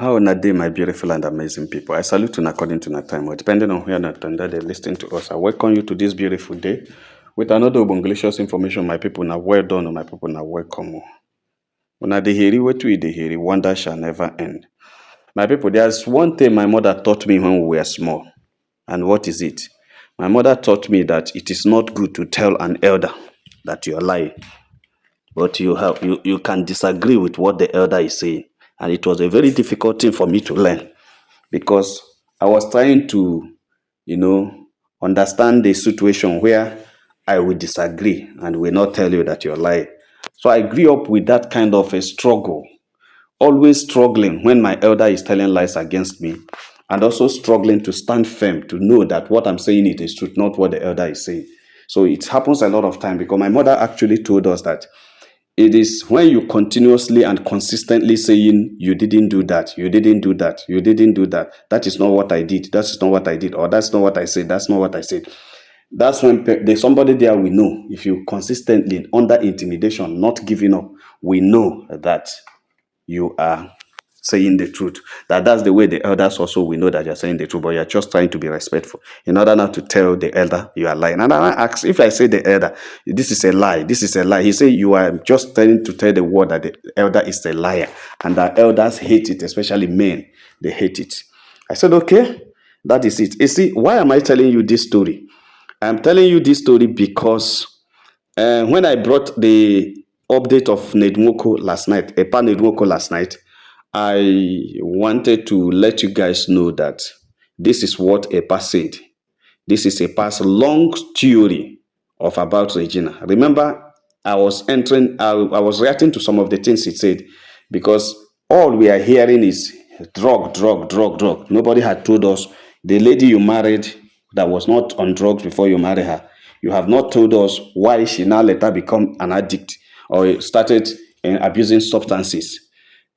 How na day, my beautiful and amazing people. I salute you according to my time, or depending on where not and that they listen to us. I welcome you to this beautiful day with another Obonglicious information. My people now well done, or my people now welcome. When I hear what we hear, wonder shall never end. My people, there's one thing my mother taught me when we were small. And what is it? My mother taught me that it is not good to tell an elder that you are lying. But you can disagree with what the elder is saying. And it was a very difficult thing for me to learn because I was trying to, you know, understand the situation where I will disagree and will not tell you that you're lying. So I grew up with that kind of a struggle, always struggling when my elder is telling lies against me, and also struggling to stand firm to know that what I'm saying it is truth, not what the elder is saying. So it happens a lot of time because my mother actually told us that it is when you continuously and consistently saying you didn't do that, you didn't do that, you didn't do that. That is not what I did. That's not what I did, or that's not what I said. That's not what I said. That's when there's somebody there we know. If you consistently under intimidation, not giving up, we know that you are saying the truth. That's the way the elders also we know that you're saying the truth, but you're just trying to be respectful in order not to tell the elder you are lying. And I ask, if I say the elder, this is a lie, this is a lie. He say you are just trying to tell the world that the elder is a liar, and that elders hate it, especially men. They hate it. I said, okay, that is it. You see, why am I telling you this story? I'm telling you this story because when I brought the update of Nwoko last night, Epa Nwoko last night, I wanted to let you guys know that this is what Epa said. This is Epa's long theory of about Regina. Remember, I was reacting to some of the things he said because all we are hearing is drug, drug, drug, drug. Nobody had told us the lady you married that was not on drugs before you marry her. You have not told us why she now later become an addict or started abusing substances.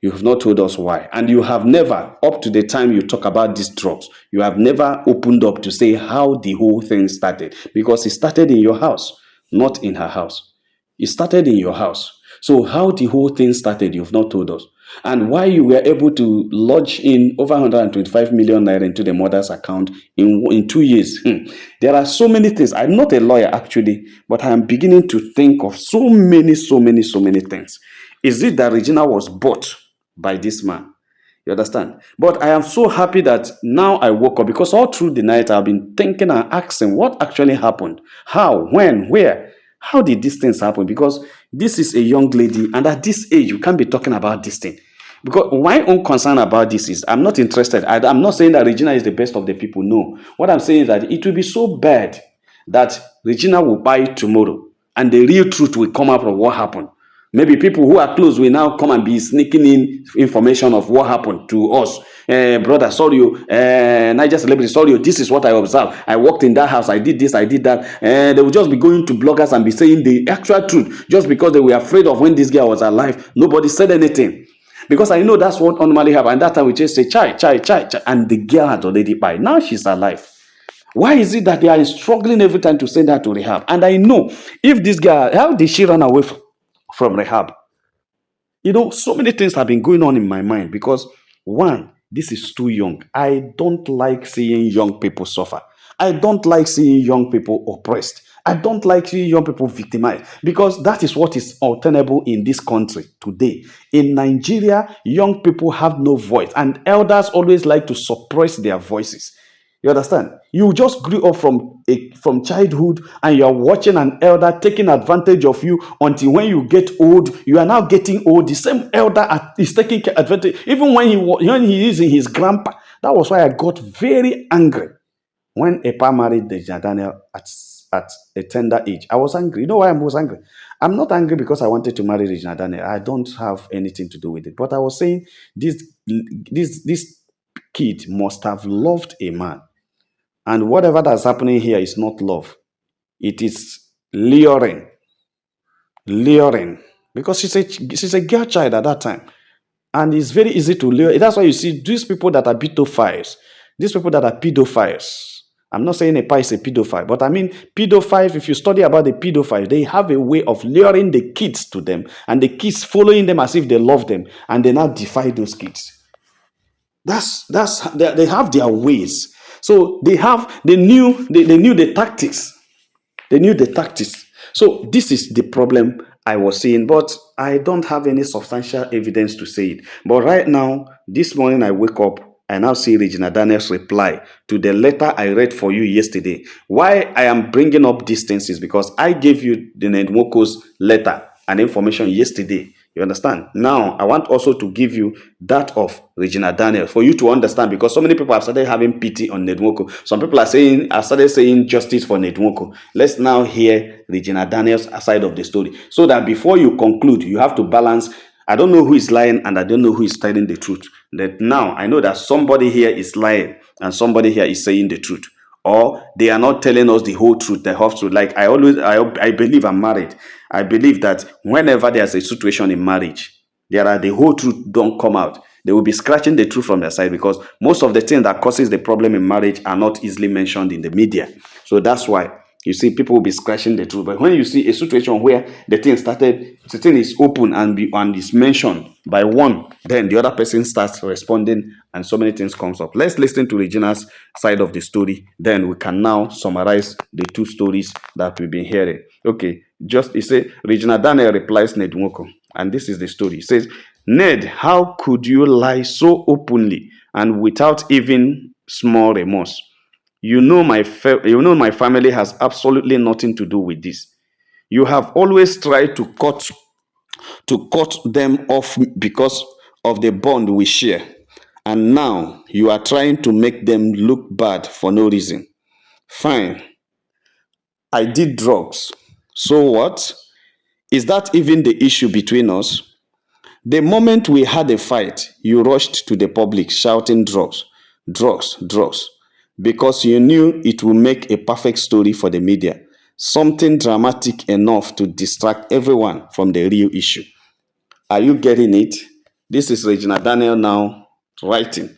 You have not told us why. And you have never, up to the time you talk about these drugs, you have never opened up to say how the whole thing started. Because it started in your house, not in her house. It started in your house. So how the whole thing started, you've not told us. And why you were able to lodge in over 125 million naira into the mother's account in 2 years. There are so many things. I'm not a lawyer actually, but I am beginning to think of so many things. Is it that Regina was bought by this man? You understand? But I am so happy that now I woke up because all through the night I've been thinking and asking what actually happened. How, when, where? How did these things happen? Because this is a young lady, and at this age, you can't be talking about this thing. Because my own concern about this is I'm not interested. I'm not saying that Regina is the best of the people. No. What I'm saying is that it will be so bad that Regina will buy it tomorrow and the real truth will come out of what happened. Maybe people who are close will now come and be sneaking in information of what happened to us. Brother, sorry, Niger celebrity, sorry, this is what I observed. I walked in that house, I did this, I did that. They will just be going to bloggers and be saying the actual truth just because they were afraid of when this girl was alive. Nobody said anything. Because I know that's what normally happens. And that time we just say, chai, chai, chai, chai. And the girl had already died. Now she's alive. Why is it that they are struggling every time to send her to rehab? And I know if this girl, how did she run away from rehab? So many things have been going on in my mind because one, this is too young. I don't like seeing young people suffer. I don't like seeing young people oppressed. I don't like seeing young people victimized because that is what is untenable in this country today. In Nigeria, young people have no voice and elders always like to suppress their voices. You understand? You just grew up from childhood and you're watching an elder taking advantage of you until when you get old, you are now getting old. The same elder is taking advantage, even when he is in his grandpa. That was why I got very angry when Epa married Regina Daniel at a tender age. I was angry. You know why I was angry? I'm not angry because I wanted to marry Regina Daniel. I don't have anything to do with it. But I was saying this kid must have loved a man. And whatever that's happening here is not love. It is luring. Luring. Because she's a girl child at that time. And it's very easy to lure. That's why you see these people that are pedophiles. These people that are pedophiles. I'm not saying Epa is a pedophile, but I mean pedophiles, if you study about the pedophiles, they have a way of luring the kids to them. And the kids following them as if they love them. And they now defy those kids. They have their ways. So they knew the tactics. They knew the tactics. So this is the problem I was seeing, but I don't have any substantial evidence to say it. But right now, this morning I wake up, I now see Regina Daniels' reply to the letter I read for you yesterday. Why I am bringing up these things is because I gave you the Nwoko's letter and information yesterday. You understand? Now, I want also to give you that of Regina Daniel for you to understand, because so many people have started having pity on Nedwoko. Some people have started saying justice for Nedwoko. Let's now hear Regina Daniel's side of the story, so that before you conclude, you have to balance. I don't know who is lying and I don't know who is telling the truth. That now I know that somebody here is lying and somebody here is saying the truth, or they are not telling us the whole truth, the half truth. Like I believe I'm married. I believe that whenever there's a situation in marriage, the whole truth don't come out. They will be scratching the truth from their side, because most of the things that causes the problem in marriage are not easily mentioned in the media. So that's why you see people will be scratching the truth. But when you see a situation where the thing is open and is mentioned by one, then the other person starts responding and so many things comes up. Let's listen to Regina's side of the story. Then we can now summarize the two stories that we've been hearing. Okay, just, he say, Regina Daniel replies Ned Nwoko, and this is the story. He says, Ned, how could you lie so openly and without even small remorse? You know my family has absolutely nothing to do with this. You have always tried to cut them off because of the bond we share. And now you are trying to make them look bad for no reason. Fine, I did drugs. So what? Is that even the issue between us? The moment we had a fight, you rushed to the public shouting drugs, drugs, drugs, because you knew it would make a perfect story for the media, something dramatic enough to distract everyone from the real issue. Are you getting it? This is Regina Daniel now writing.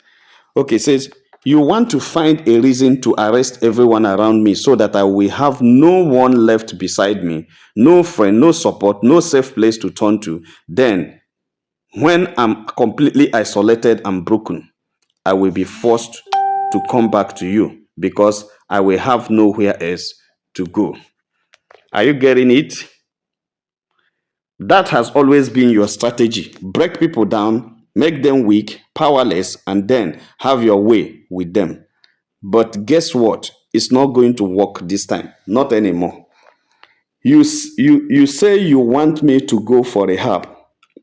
Okay, it says, you want to find a reason to arrest everyone around me so that I will have no one left beside me, no friend, no support, no safe place to turn to. Then, when I'm completely isolated and broken, I will be forced to come back to you because I will have nowhere else to go. Are you getting it? That has always been your strategy. Break people down, make them weak, powerless, and then have your way with them. But guess what? It's not going to work this time. Not anymore. You say you want me to go for a rehab,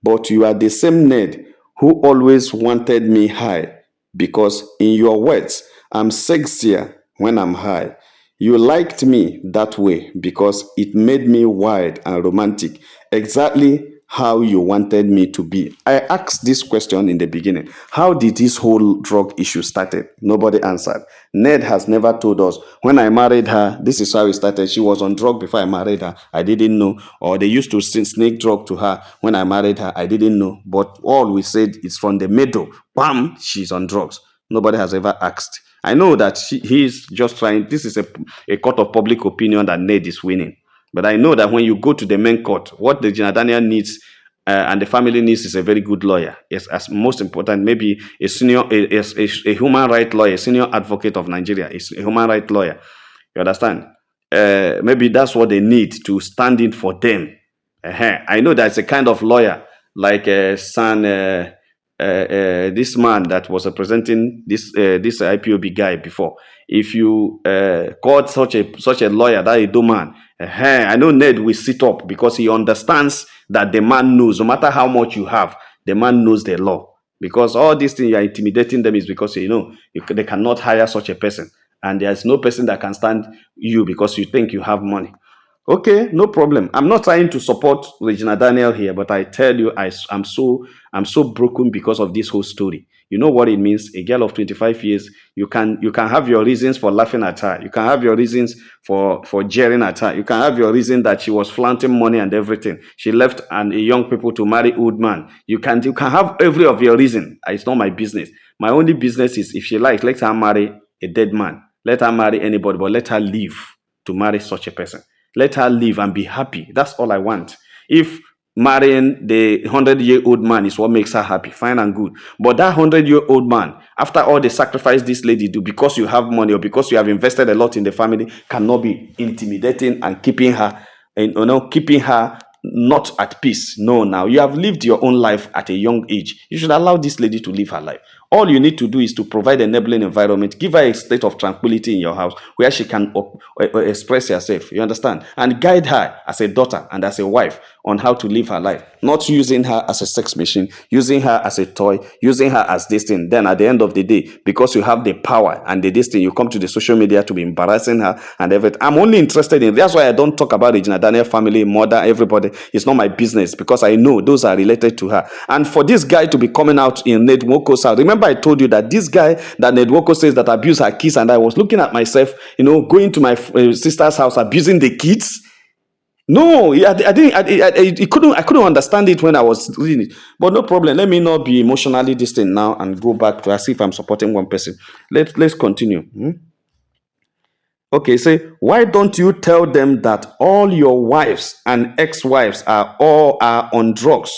but you are the same Ned who always wanted me high, because in your words, I'm sexier when I'm high. You liked me that way because it made me wild and romantic, exactly how you wanted me to be. I asked this question in the beginning. How did this whole drug issue started? Nobody answered. Ned has never told us. When I married her, this is how it started. She was on drug before I married her. I didn't know. Or they used to sneak drug to her. When I married her, I didn't know. But all we said is from the middle, bam, she's on drugs. Nobody has ever asked. I know that he's just trying. This is a court of public opinion that Ned is winning. But I know that when you go to the main court, what the Regina Daniel needs and the family needs is a very good lawyer. Yes, as most important, maybe a senior, a human rights lawyer, a senior advocate of Nigeria, is a human rights lawyer. You understand? Maybe that's what they need to stand in for them. I know that's a kind of lawyer like this man that was representing this IPOB guy before. If you called such a lawyer, that a do man, I know Ned will sit up because he understands that the man knows. No matter how much you have, the man knows the law. Because all these things you are intimidating them is because they cannot hire such a person, and there's no person that can stand you because you think you have money. Okay, no problem. I'm not trying to support Regina Daniel here, but I tell you, I'm so broken because of this whole story. You know what it means? A girl of 25 years, you can have your reasons for laughing at her. You can have your reasons for jeering at her. You can have your reason that she was flaunting money and everything. She left a young people to marry old man. You can have every of your reason. It's not my business. My only business is if she likes, let her marry a dead man. Let her marry anybody, but let her live to marry such a person. Let her live and be happy. That's all I want. If marrying the 100-year-old man is what makes her happy, fine and good. But that 100-year-old man after all the sacrifice this lady do, because you have money or because you have invested a lot in the family, cannot be intimidating and keeping her, and keeping her not at peace. No, now you have lived your own life at a young age. You should allow this lady to live her life. All you need to do is to provide enabling environment, give her a state of tranquility in your house where she can express herself. You understand? And guide her as a daughter and as a wife on how to live her life. Not using her as a sex machine, using her as a toy, using her as this thing. Then at the end of the day, because you have the power and the this thing, you come to the social media to be embarrassing her and everything. I'm only interested in, that's why I don't talk about Regina Daniel family, mother, everybody. It's not my business because I know those are related to her. And for this guy to be coming out in Nwoko's house, remember I told you that this guy that Nwoko says that abused her kids, and I was looking at myself, going to my sister's house, abusing the kids. No, I didn't. I couldn't understand it when I was reading it. But no problem. Let me not be emotionally distant now and go back to as if I'm supporting one person. Let's continue. Okay, say, why don't you tell them that all your wives and ex-wives are on drugs?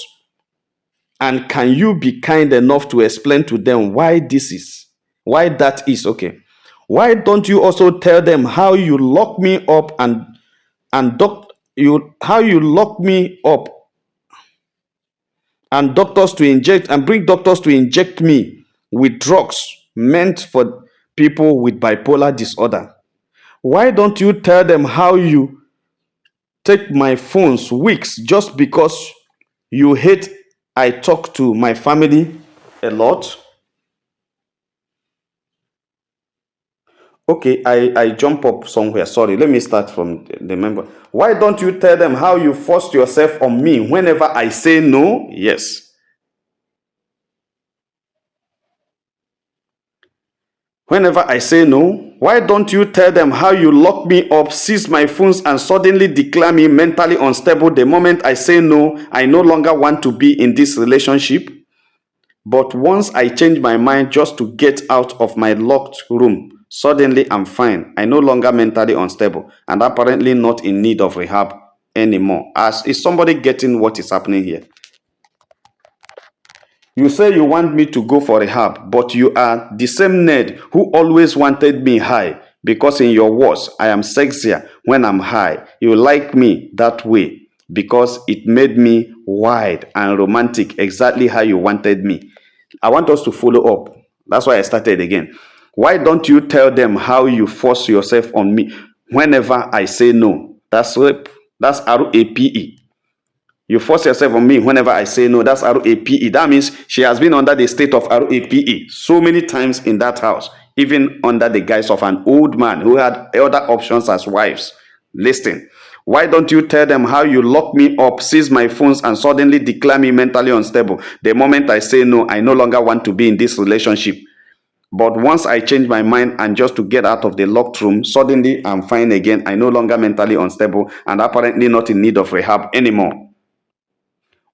And can you be kind enough to explain to them why that is? Okay. Why don't you also tell them how you lock me up and doc you how you lock me up and doctors to inject and bring doctors to inject me with drugs meant for people with bipolar disorder? Why don't you tell them how you take my phones weeks just because you hate I talk to my family a lot? Okay, I jump up somewhere. Sorry, let me start from the member. Why don't you tell them how you forced yourself on me whenever I say no? Yes. Whenever I say no, why don't you tell them how you lock me up, seize my phones, and suddenly declare me mentally unstable the moment I say no, I no longer want to be in this relationship? But once I change my mind just to get out of my locked room, suddenly I'm fine. I no longer mentally unstable and apparently not in need of rehab anymore. As is somebody getting what is happening here? You say you want me to go for rehab, but you are the same Ned who always wanted me high because in your words, I am sexier when I'm high. You like me that way because it made me wide and romantic, exactly how you wanted me. I want us to follow up. That's why I started again. Why don't you tell them how you force yourself on me whenever I say no? That's rape. That's RAPE. You force yourself on me whenever I say no. That's RAPE. That means she has been under the state of RAPE so many times in that house, even under the guise of an old man who had other options as wives. Listen. Why don't you tell them how you lock me up, seize my phones, and suddenly declare me mentally unstable? The moment I say no, I no longer want to be in this relationship. But once I change my mind and just to get out of the locked room, suddenly I'm fine again. I no longer mentally unstable and apparently not in need of rehab anymore.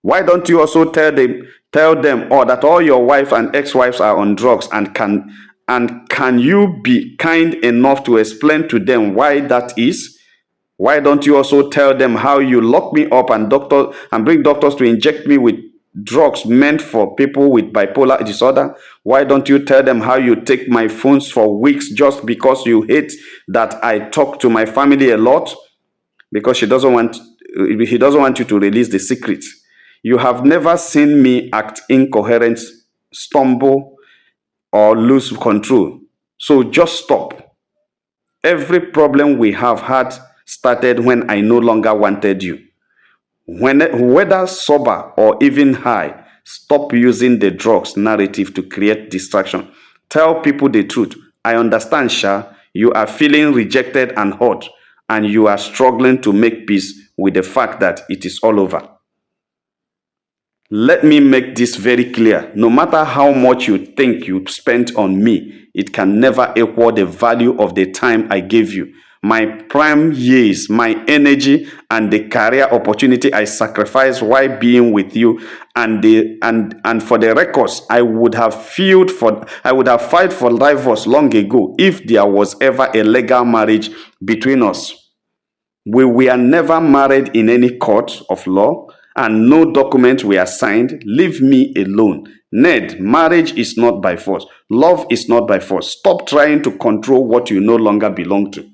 Why don't you also tell them that all your wife and ex-wives are on drugs, and can you be kind enough to explain to them why that is? Why don't you also tell them how you lock me up and bring doctors to inject me with drugs meant for people with bipolar disorder? Why don't you tell them how you take my phones for weeks just because you hate that I talk to my family a lot? Because he doesn't want you to release the secret. You have never seen me act incoherent, stumble, or lose control. So just stop. Every problem we have had started when I no longer wanted you. Whether sober or even high, stop using the drugs narrative to create distraction. Tell people the truth. I understand, Sha. You are feeling rejected and hurt, and you are struggling to make peace with the fact that it is all over. Let me make this very clear. No matter how much you think you spent on me, it can never equal the value of the time I gave you. My prime years, my energy, and the career opportunity I sacrificed while being with you, and for the records, I would have filed for divorce long ago if there was ever a legal marriage between us. We were never married in any court of law. and no documents were signed. Leave me alone. Ned, marriage is not by force. Love is not by force. Stop trying to control what you no longer belong to.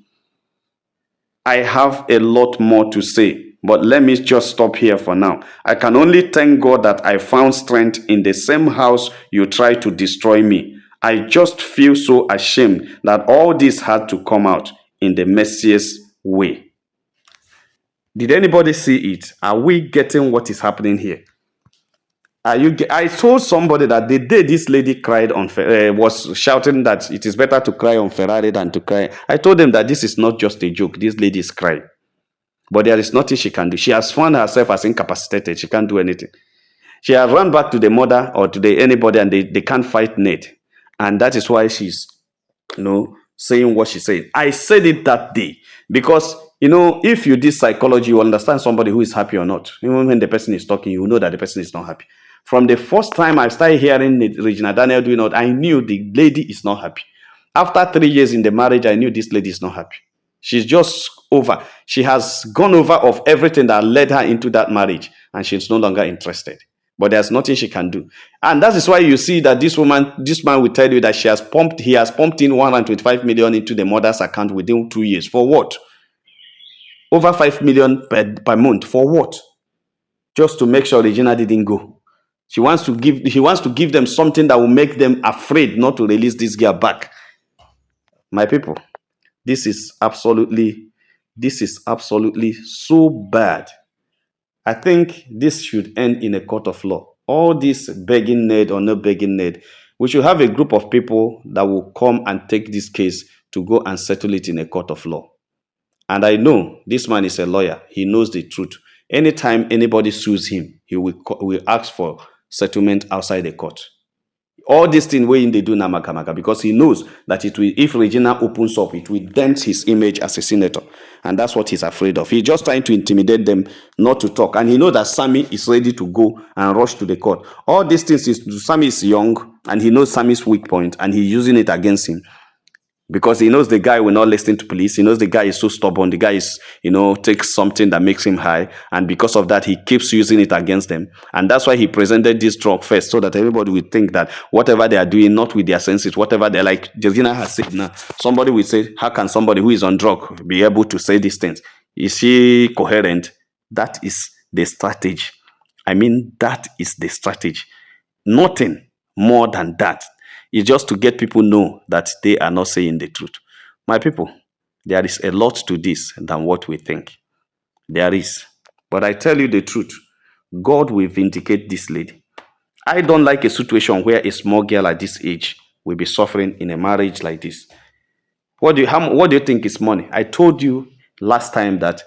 I have a lot more to say, but let me just stop here for now. I can only thank God that I found strength in the same house you tried to destroy me. I just feel so ashamed that all this had to come out in the messiest way. Did anybody see it? Are we getting what is happening here? I told somebody that the day this lady cried on was shouting that it is better to cry on Ferrari than to cry. I told them that this is not just a joke. This lady is crying. But there is nothing she can do. She has found herself as incapacitated. She can't do anything. She has run back to the mother or to the anybody, and they can't fight Nate. And that is why she's, saying what she said. I said it that day because, if you did psychology, you understand somebody who is happy or not. Even when the person is talking, you know that the person is not happy. From the first time I started hearing Regina Daniel doing it, I knew the lady is not happy. After 3 years in the marriage, I knew this lady is not happy. She's just over. She has gone over of everything that led her into that marriage, and she's no longer interested. But there's nothing she can do. And that is why you see that this man will tell you that he has pumped in 125 million into the mother's account within 2 years. For what? Over 5 million per month. For what? Just to make sure Regina didn't go. He wants to give them something that will make them afraid not to release this girl back. My people, this is absolutely so bad. I think this should end in a court of law. All this begging Ned or no begging Ned, we should have a group of people that will come and take this case to go and settle it in a court of law. And I know this man is a lawyer. He knows the truth. Anytime anybody sues him, he will ask for settlement outside the court. All these things wey they do now maga because he knows that if Regina opens up, it will dent his image as a senator. And that's what he's afraid of. He's just trying to intimidate them not to talk. And he knows that Sammy is ready to go and rush to the court. All these things Sammy is young and he knows Sammy's weak point and he's using it against him. Because he knows the guy will not listen to police. He knows the guy is so stubborn. The guy is, takes something that makes him high. And because of that, he keeps using it against them. And that's why he presented this drug first, so that everybody will think that whatever they are doing, not with their senses, whatever they're like, Georgina has said now, somebody will say, how can somebody who is on drug be able to say these things? Is she coherent? That is the strategy. I mean, that is the strategy. Nothing more than that. It's just to get people know that they are not saying the truth. My people, there is a lot to this than what we think. There is. But I tell you the truth, God will vindicate this lady. I don't like a situation where a small girl at this age will be suffering in a marriage like this. What do you think is money? I told you last time that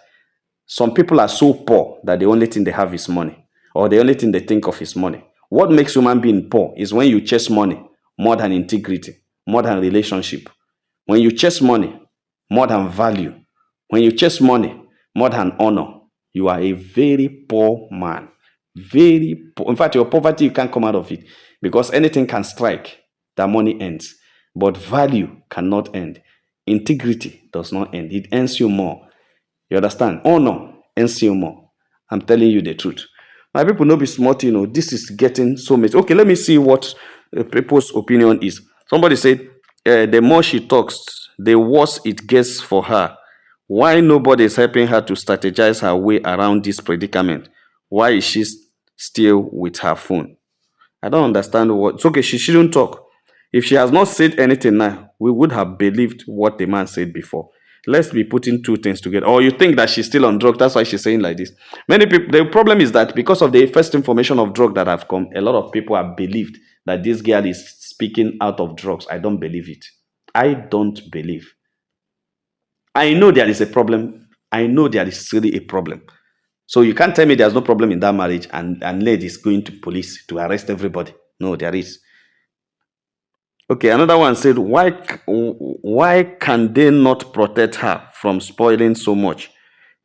some people are so poor that the only thing they have is money, or the only thing they think of is money. What makes human being poor is when you chase money more than integrity, more than relationship. When you chase money more than value, when you chase money more than honor, you are a very poor man. Very poor. In fact, your poverty, you can't come out of it because anything can strike, that money ends. But value cannot end. Integrity does not end. It ends you more. You understand? Honor ends you more. I'm telling you the truth. My people no be smart, this is getting so much. Okay, let me see what people's opinion is. Somebody said, the more she talks, the worse it gets for her. Why nobody is helping her to strategize her way around this predicament? Why is she still with her phone? I don't understand what. It's okay, she shouldn't talk. If she has not said anything now, we would have believed what the man said before. Let's be putting two things together. Or you think that she's still on drug, that's why she's saying like this. Many people, the problem is that because of the first information of drug that have come, a lot of people have believed that this girl is speaking out of drugs. I don't believe it. I don't believe. I know there is a problem. I know there is really a problem. So you can't tell me there's no problem in that marriage and lady is going to police to arrest everybody. No, there is. Okay, another one said, why can they not protect her from spoiling so much?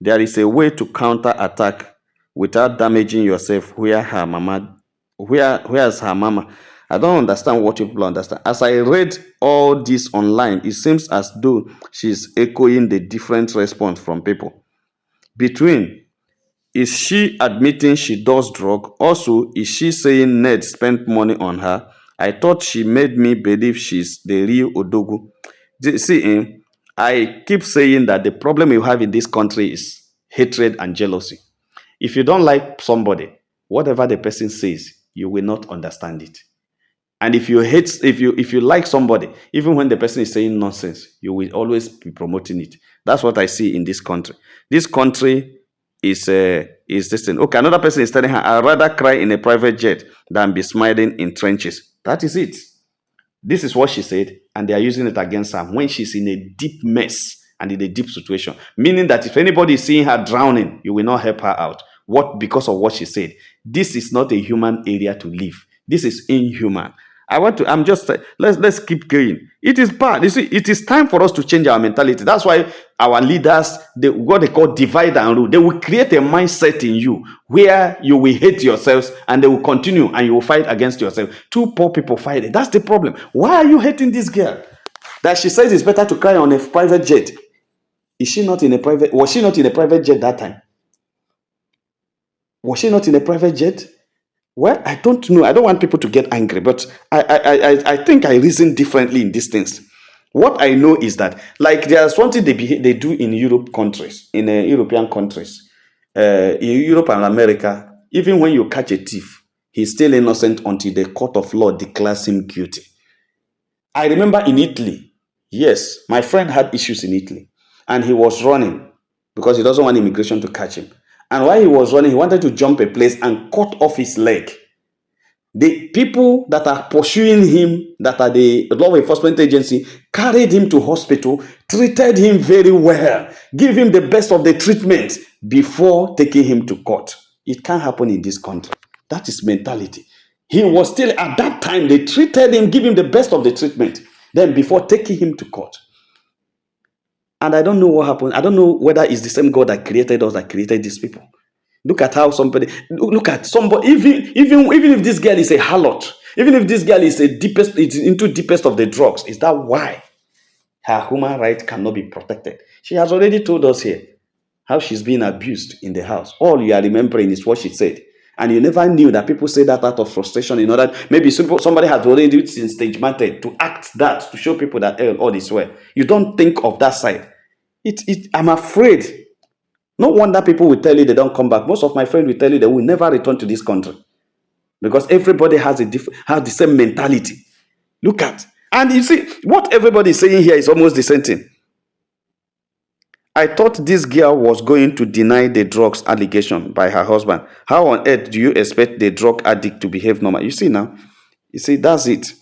There is a way to counter attack without damaging yourself. Where's her mama? I don't understand what people understand. As I read all this online, it seems as though she's echoing the different response from people. Between Is she admitting she does drug? Also, is she saying Ned spent money on her? I thought she made me believe she's the real Odogu. See, I keep saying that the problem you have in this country is hatred and jealousy. If you don't like somebody, whatever the person says, you will not understand it. And if you like somebody, even when the person is saying nonsense, you will always be promoting it. That's what I see in this country. This country is this thing. Okay, another person is telling her, I'd rather cry in a private jet than be smiling in trenches. That is it. This is what she said, and they are using it against her when she's in a deep mess and in a deep situation. Meaning that if anybody is seeing her drowning, you will not help her out. What? Because of what she said. This is not a human area to live. This is inhuman. I'm just let's keep going. It is bad. You see, it is time for us to change our mentality. That's why our leaders, what they call divide and rule, they will create a mindset in you where you will hate yourselves and they will continue and you will fight against yourself. Two poor people fighting. That's the problem. Why are you hating this girl? That she says it's better to cry on a private jet. Was she not in a private jet that time? Was she not in a private jet? Well, I don't know. I don't want people to get angry, but I think I reason differently in these things. What I know is that, like, there's something they do in Europe countries, in European countries, in Europe and America. Even when you catch a thief, he's still innocent until the court of law declares him guilty. I remember in Italy, yes, my friend had issues in Italy, and he was running because he doesn't want immigration to catch him. And while he was running, he wanted to jump a place and cut off his leg. The people that are pursuing him, that are the law enforcement agency, carried him to hospital, treated him very well, give him the best of the treatment before taking him to court. It can't happen in this country. That is mentality. He was still, at that time, they treated him, give him the best of the treatment, then before taking him to court. And I don't know what happened. I don't know whether it's the same God that created us that created these people. Look at how look at somebody, even if this girl is a harlot, even if this girl is into deepest of the drugs, is that why her human right cannot be protected? She has already told us here how she's being abused in the house. All you are remembering is what she said. And you never knew that people say that out of frustration in order, maybe somebody has already been stage method to act that, to show people that all is well. You don't think of that side. I'm afraid. No wonder people will tell you they don't come back. Most of my friends will tell you they will never return to this country because everybody has the same mentality. Look at, and you see what everybody is saying here is almost the same thing. I thought this girl was going to deny the drugs allegation by her husband. How on earth do you expect the drug addict to behave normal? You see now, that's it.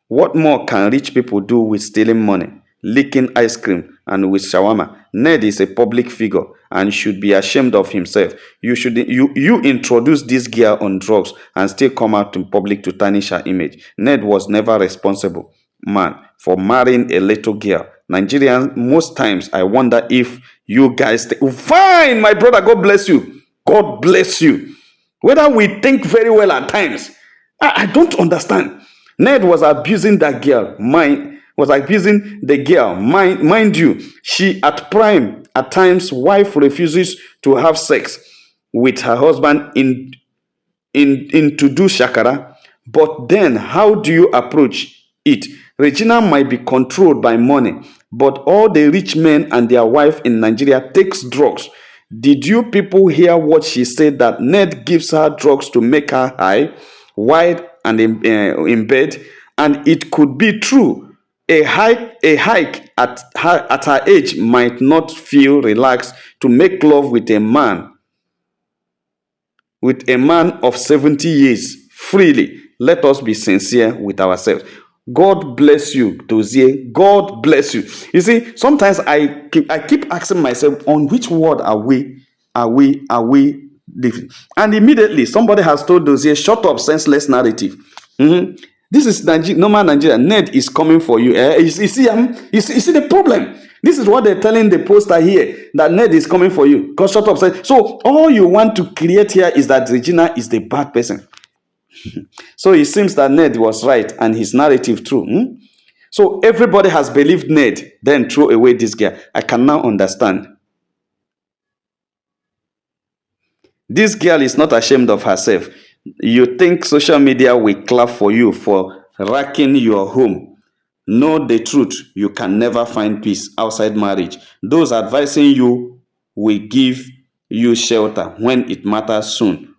What more can rich people do with stealing money, licking ice cream, and with shawarma? Ned is a public figure and should be ashamed of himself. You introduce this girl on drugs and still come out in public to tarnish her image. Ned was never responsible man for marrying a little girl. Nigerians, most times I wonder if you guys fine, my brother, God bless you. God bless you. Whether we think very well at times, I don't understand. Ned was abusing that girl. Mind you, she at prime. At times, wife refuses to have sex with her husband in to do shakara. But then, how do you approach it? Regina might be controlled by money, but all the rich men and their wife in Nigeria takes drugs. Did you people hear what she said, that Ned gives her drugs to make her high, wide and in bed? And it could be true. A hike at her age might not feel relaxed to make love with a man of 70 years freely. Let us be sincere with ourselves. God bless you, Dozier. God bless you. You see, sometimes I keep asking myself, on which word are we living? And immediately somebody has told Dozier, shut up, senseless narrative. This is normal Nigeria. Ned is coming for you. You see the problem. This is what they're telling the poster here, that Ned is coming for you. Because shut up. So all you want to create here is that Regina is the bad person. So it seems that Ned was right and his narrative true. So everybody has believed Ned, then throw away this guy. I can now understand. This girl is not ashamed of herself. You think social media will clap for you for wrecking your home? Know the truth. You can never find peace outside marriage. Those advising you will give you shelter when it matters soon.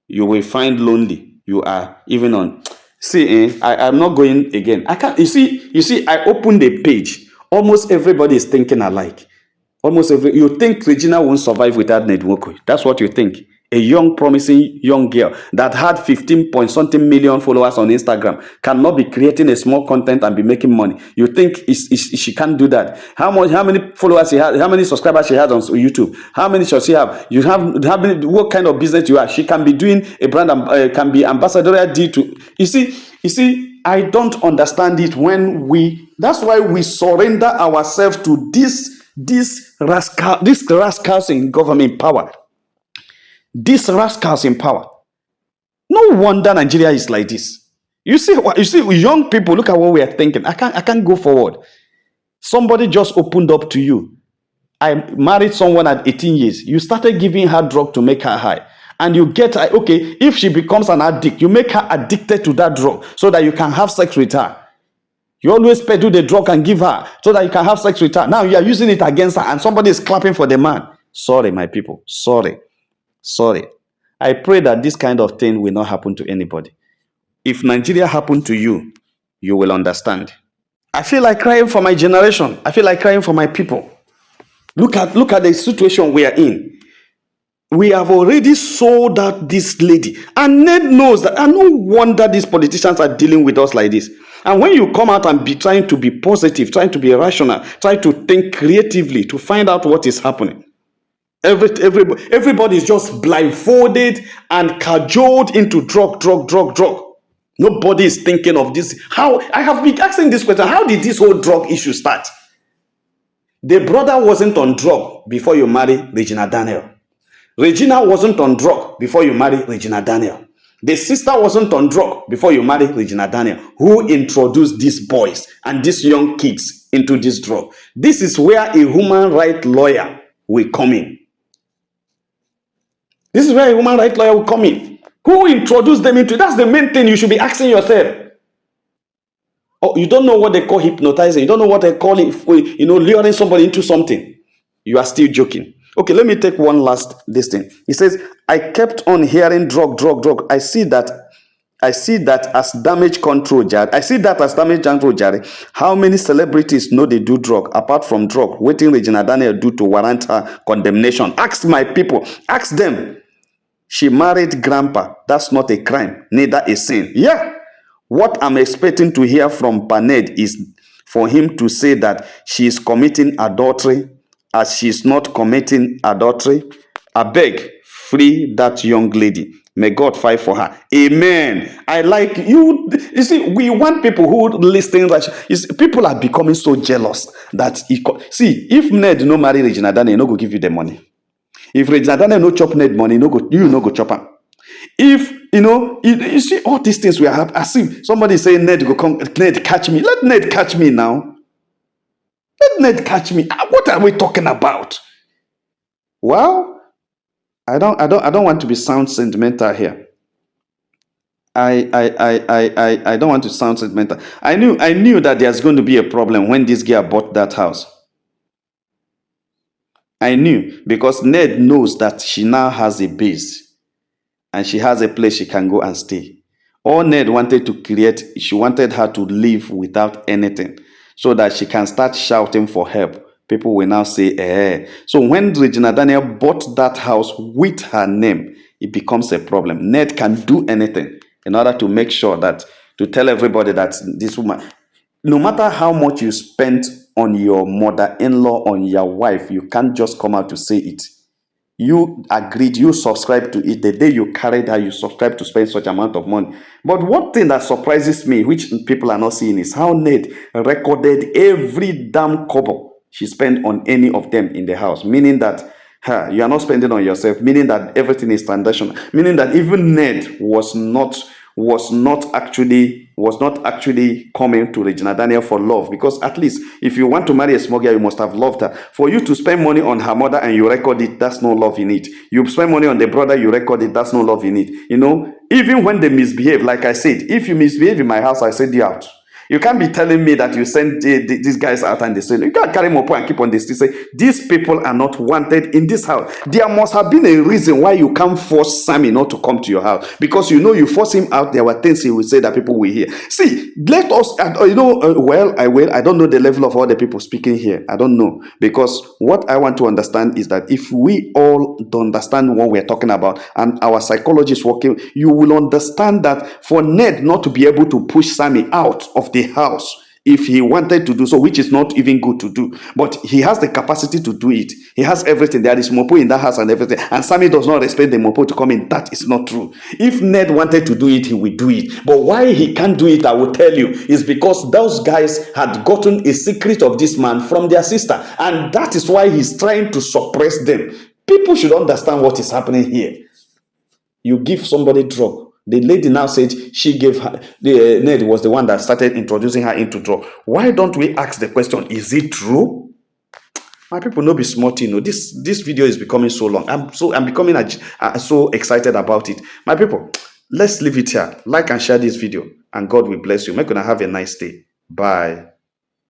You will find lonely. You are even on. See, I'm not going again. I can't. You see, I opened a page. Almost everybody is thinking alike. Almost every you think Regina won't survive without Nwoko. That's what you think. A young, promising young girl that had 15 point something million followers on Instagram cannot be creating a small content and be making money. You think she can't do that? How many followers she has? How many subscribers she has on YouTube? How many should she have? You have how many? What kind of business you have? She can be doing a brand, can be ambassadorial deal to. You see, I don't understand it when we. That's why we surrender ourselves to these rascals in government power. These rascals in power. No wonder Nigeria is like this. You see, young people, look at what we are thinking. I can't go forward. Somebody just opened up to you. I married someone at 18 years. You started giving her drug to make her high. And you get her, okay, if she becomes an addict, you make her addicted to that drug so that you can have sex with her. You always peddle the drug and give her so that you can have sex with her. Now you are using it against her and somebody is clapping for the man. Sorry, my people. Sorry. I pray that this kind of thing will not happen to anybody. If Nigeria happened to you, you will understand. I feel like crying for my generation. I feel like crying for my people. Look at the situation we are in. We have already sold out this lady. And Ned knows that. And no wonder these politicians are dealing with us like this. And when you come out and be trying to be positive, trying to be rational, trying to think creatively to find out what is happening, everybody is just blindfolded and cajoled into drug. Nobody is thinking of this. How I have been asking this question: how did this whole drug issue start? The brother wasn't on drug before you marry Regina Daniel. Regina wasn't on drug before you marry Regina Daniel. The sister wasn't on drug before you marry Regina Daniel. Who introduced these boys and these young kids into this drug? This is where a human rights lawyer will come in. This is where a human rights lawyer will come in. Who introduced them into? That's the main thing you should be asking yourself. Oh, you don't know what they call hypnotizing. You don't know what they call it, luring somebody into something. You are still joking. Okay, let me take one last this thing. He says, I kept on hearing drug. I see that as damage control, Jared. How many celebrities know they do drug apart from drug? Waiting Regina Daniel do to warrant her condemnation. Ask my people. Ask them. She married grandpa. That's not a crime, neither a sin. Yeah. What I'm expecting to hear from Paned is for him to say that she is committing adultery as she is not committing adultery. I beg, free that young lady. May God fight for her. Amen. I like you. You see, we want people who listen. People are becoming so jealous that if Ned no marry Regina Daniel, no go give you the money. If Regina Daniel no chop Ned money, you no go chop am. If you see all these things we have, as if somebody saying Ned go come, Ned catch me. Let Ned catch me now. Let Ned catch me. What are we talking about? Well, I don't want to be sound sentimental here. I don't want to sound sentimental. I knew that there's going to be a problem when this girl bought that house. I knew, because Ned knows that she now has a base and she has a place she can go and stay. All Ned wanted to create, she wanted her to live without anything so that she can start shouting for help. People will now say, eh. So when Regina Daniel bought that house with her name, it becomes a problem. Ned can do anything in order to make sure that, to tell everybody that this woman, no matter how much you spent on your mother-in-law, on your wife, you can't just come out to say it. You agreed, you subscribed to it. The day you carried her, you subscribed to spend such amount of money. But one thing that surprises me, which people are not seeing, is how Ned recorded every damn kobo she spent on any of them in the house. Meaning that you are not spending on yourself. Meaning that everything is transactional. Meaning that even Ned was not actually was not actually coming to Regina Daniel for love, because at least if you want to marry a small girl, you must have loved her. For you to spend money on her mother and you record it, that's no love in it. You spend money on the brother, you record it, that's no love in it. You know, even when they misbehave, like I said, if you misbehave in my house, I send you out. You can't be telling me that you send these guys out and they say, you can't carry Mopo and keep on this. They say, these people are not wanted in this house. There must have been a reason why you can't force Sammy not to come to your house. Because you know, you force him out, there were things he will say that people will hear. See, let us, I don't know the level of all the people speaking here. I don't know. Because what I want to understand is that if we all understand what we're talking about and our psychology is working, you will understand that for Ned not to be able to push Sammy out of the house if he wanted to do so, which is not even good to do, but he has the capacity to do it. He has everything. There is Mopo in that house and everything, and Sammy does not respect the Mopo to come in. That is not true. If Ned wanted to do it, he would do it. But why he can't do it, I will tell you, is because those guys had gotten a secret of this man from their sister, and that is why he's trying to suppress them. People should understand what is happening here. You give somebody drug. The lady now said she gave her, Ned was the one that started introducing her into drug. Why don't we ask the question, is it true? My people, no be smart, you know. This video is becoming so long. I'm becoming so excited about it. My people, let's leave it here. Like and share this video, and God will bless you. Make gonna have a nice day. Bye.